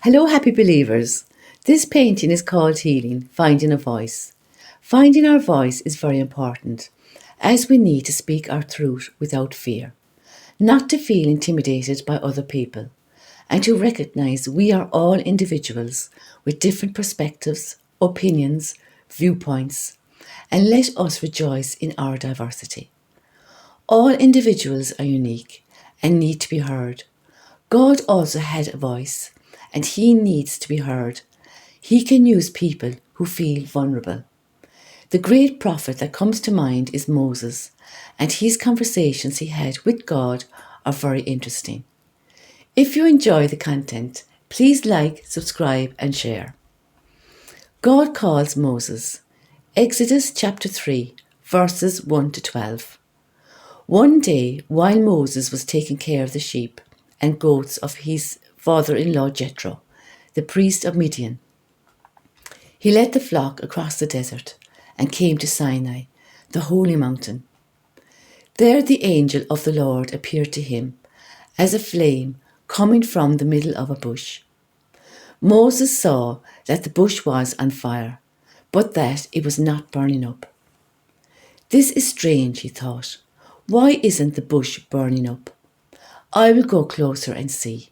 Hello, happy believers. This painting is called Healing, Finding a Voice. Finding our voice is very important, as we need to speak our truth without fear, not to feel intimidated by other people, and to recognize we are all individuals with different perspectives, opinions, viewpoints, and let us rejoice in our diversity. All individuals are unique and need to be heard. God also had a voice, and he needs to be heard. He can use people who feel vulnerable. The great prophet that comes to mind is Moses, and his conversations he had with God are very interesting. If you enjoy the content, please like, subscribe, and share. God calls Moses. Exodus chapter 3, verses 1 to 12. One day, while Moses was taking care of the sheep and goats of his father-in-law Jethro, the priest of Midian, he led the flock across the desert and came to Sinai, the holy mountain. There the angel of the Lord appeared to him as a flame coming from the middle of a bush. Moses saw that the bush was on fire, but that it was not burning up. This is strange, he thought. Why isn't the bush burning up? I will go closer and see.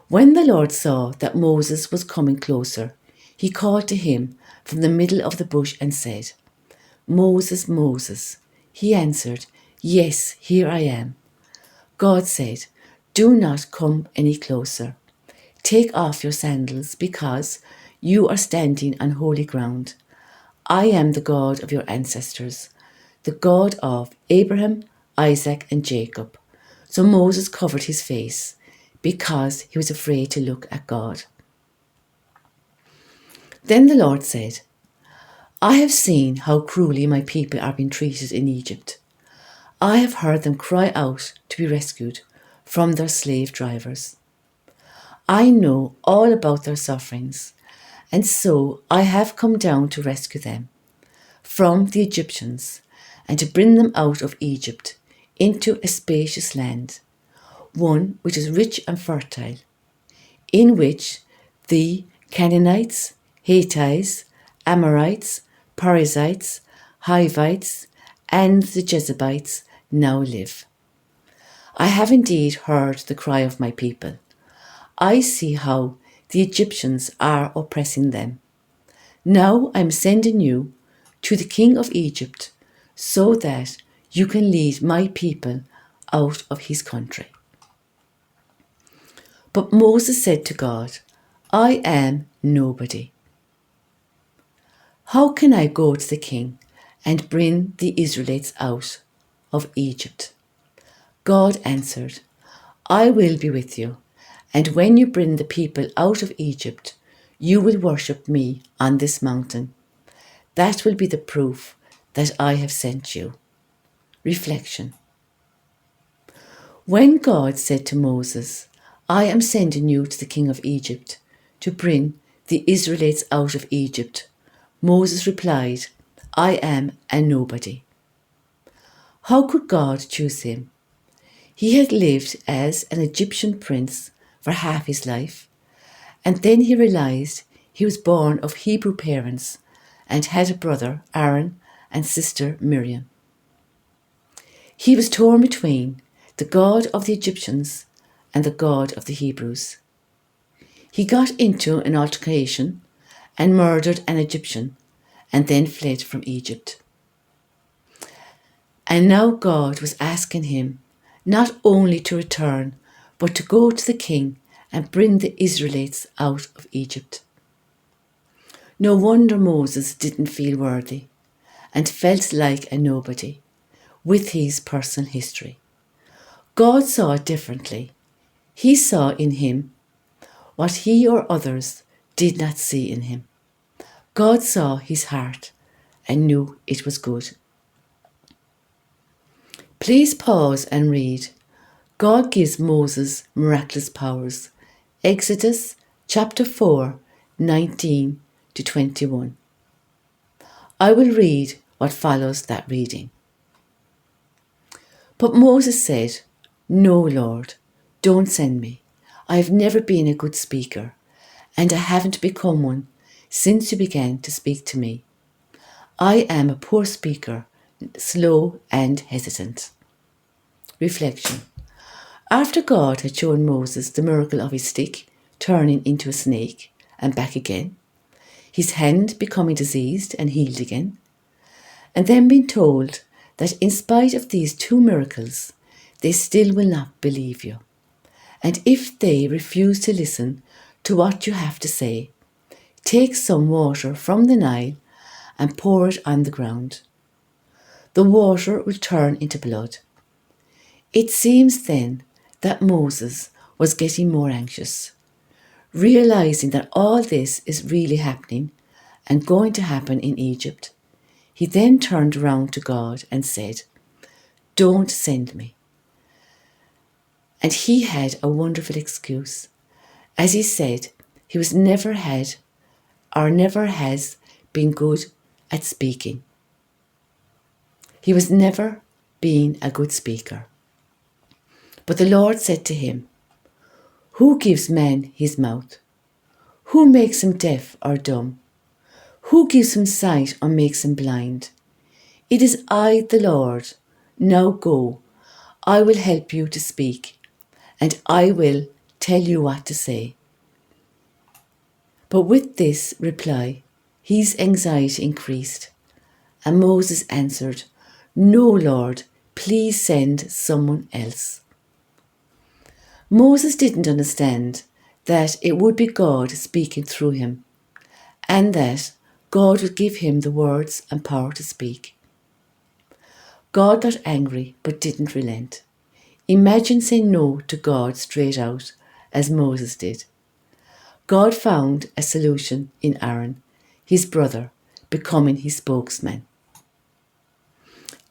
When the Lord saw that Moses was coming closer, he called to him from the middle of the bush and said, "Moses, Moses." He answered, "Yes, here I am." God said, "Do not come any closer. Take off your sandals because you are standing on holy ground. I am the God of your ancestors, the God of Abraham, Isaac, and Jacob." So Moses covered his face because he was afraid to look at God. Then the Lord said, "I have seen how cruelly my people are being treated in Egypt. I have heard them cry out to be rescued from their slave drivers. I know all about their sufferings, and so I have come down to rescue them from the Egyptians and to bring them out of Egypt into a spacious land, one which is rich and fertile, in which the Canaanites, Hittites, Amorites, Perizzites, Hivites, and the Jebusites now live. I have indeed heard the cry of my people. I see how the Egyptians are oppressing them. Now I am sending you to the king of Egypt so that you can lead my people out of his country." But Moses said to God, "I am nobody. How can I go to the king and bring the Israelites out of Egypt?" God answered, "I will be with you, and when you bring the people out of Egypt, you will worship me on this mountain. That will be the proof that I have sent you." Reflection. When God said to Moses, "I am sending you to the king of Egypt to bring the Israelites out of Egypt," Moses replied, "I am a nobody." How could God choose him? He had lived as an Egyptian prince for half his life, and then he realized he was born of Hebrew parents and had a brother, Aaron, and sister, Miriam. He was torn between the God of the Egyptians and the God of the Hebrews. He got into an altercation and murdered an Egyptian and then fled from Egypt. And now God was asking him not only to return, but to go to the king and bring the Israelites out of Egypt. No wonder Moses didn't feel worthy and felt like a nobody with his personal history. God saw it differently. He saw in him what he or others did not see in him. God saw his heart and knew it was good. Please pause and read. God gives Moses miraculous powers. Exodus chapter 4, 19 to 21. I will read what follows that reading. But Moses said, "No, Lord, don't send me. I have never been a good speaker, and I haven't become one since you began to speak to me. I am a poor speaker, slow and hesitant. Reflection. After God had shown Moses the miracle of his stick turning into a snake and back again, his hand becoming diseased and healed again, and then being told that in spite of these two miracles, they still will not believe you. And if they refuse to listen to what you have to say, take some water from the Nile and pour it on the ground. The water will turn into blood. It seems then that Moses was getting more anxious, realizing that all this is really happening and going to happen in Egypt. He then turned around to God and said, "Don't send me." And he had a wonderful excuse. As he said, he was never had or never has been good at speaking. He was never been a good speaker. But the Lord said to him, "Who gives man his mouth? Who makes him deaf or dumb? Who gives him sight or makes him blind? It is I, the Lord. Now go, I will help you to speak, and I will tell you what to say." But with this reply, his anxiety increased, and Moses answered, "No, Lord, please send someone else." Moses didn't understand that it would be God speaking through him, and that God would give him the words and power to speak. God got angry but didn't relent. Imagine saying no to God straight out, as Moses did. God found a solution in Aaron, his brother, becoming his spokesman.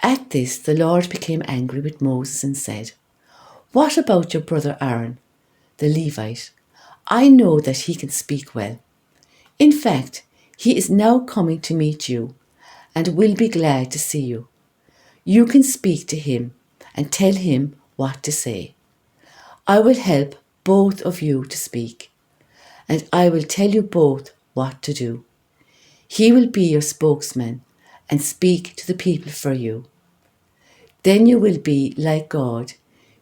At this, the Lord became angry with Moses and said, "What about your brother Aaron, the Levite? I know that he can speak well. In fact, he is now coming to meet you and will be glad to see you. You can speak to him and tell him what to say. I will help both of you to speak, and I will tell you both what to do. He will be your spokesman and speak to the people for you. Then you will be like God,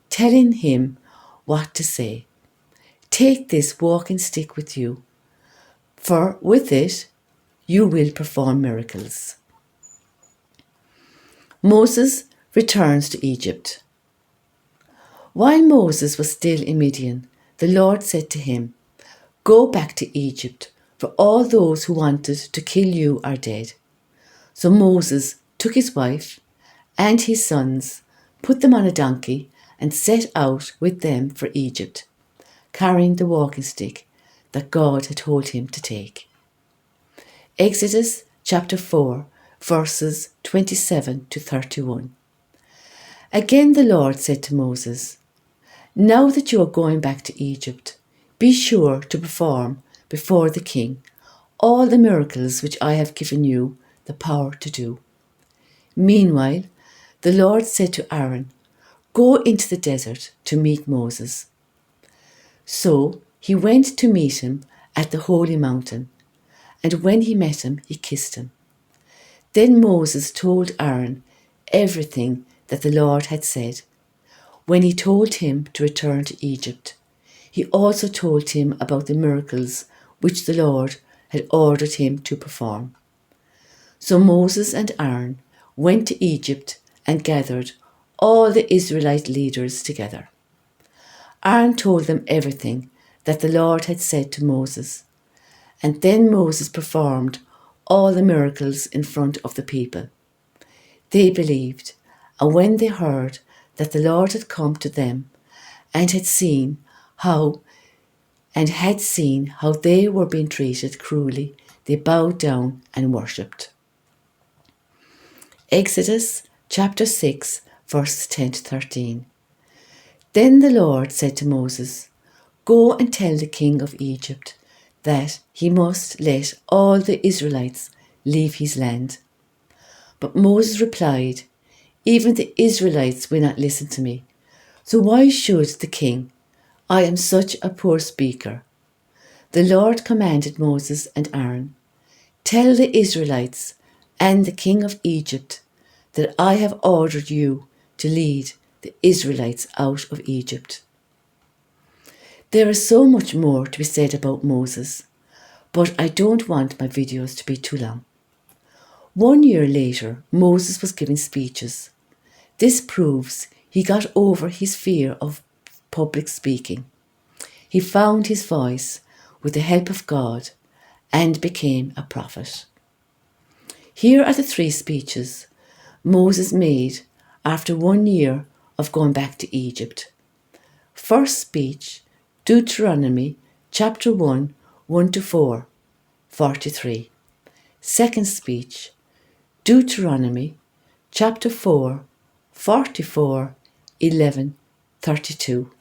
telling him what to say. Take this walking stick with you, for with it you will perform miracles." Moses returns to Egypt. While Moses was still in Midian, the Lord said to him, "Go back to Egypt, for all those who wanted to kill you are dead." So Moses took his wife and his sons, put them on a donkey, and set out with them for Egypt, carrying the walking stick that God had told him to take. Exodus chapter 4, verses 27 to 31. Again the Lord said to Moses, "Now that you are going back to Egypt, be sure to perform before the king all the miracles which I have given you the power to do." Meanwhile, the Lord said to Aaron, "Go into the desert to meet Moses." So he went to meet him at the holy mountain, and when he met him, he kissed him. Then Moses told Aaron everything that the Lord had said. When he told him to return to Egypt, he also told him about the miracles which the Lord had ordered him to perform. So Moses and Aaron went to Egypt and gathered all the Israelite leaders together. Aaron told them everything that the Lord had said to Moses, and then Moses performed all the miracles in front of the people. They believed, and when they heard that the Lord had come to them and had seen how they were being treated cruelly, they bowed down and worshipped. Exodus chapter 6, verses 10 to 13. Then the Lord said to Moses, "Go and tell the king of Egypt that he must let all the Israelites leave his land." But Moses replied, "Even the Israelites will not listen to me. So why should the king? I am such a poor speaker." The Lord commanded Moses and Aaron, "Tell the Israelites and the king of Egypt that I have ordered you to lead the Israelites out of Egypt." There is so much more to be said about Moses, but I don't want my videos to be too long. 1 year later, Moses was giving speeches. This proves he got over his fear of public speaking. He found his voice with the help of God and became a prophet. Here are the 3 speeches Moses made after 1 year of going back to Egypt. First speech, Deuteronomy chapter 1, 1-4, 43. Second speech, Deuteronomy chapter 4, 44, 11, 32.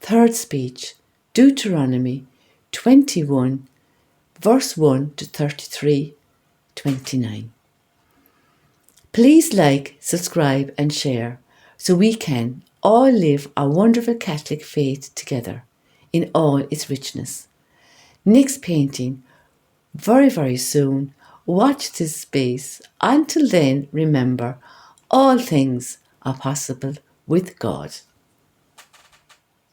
Third speech, Deuteronomy 21, verse 1-33, 29. Please like, subscribe and share so we can all live our wonderful Catholic faith together in all its richness. Next painting, very, very soon. Watch this space. Until then, remember, all things are possible with God.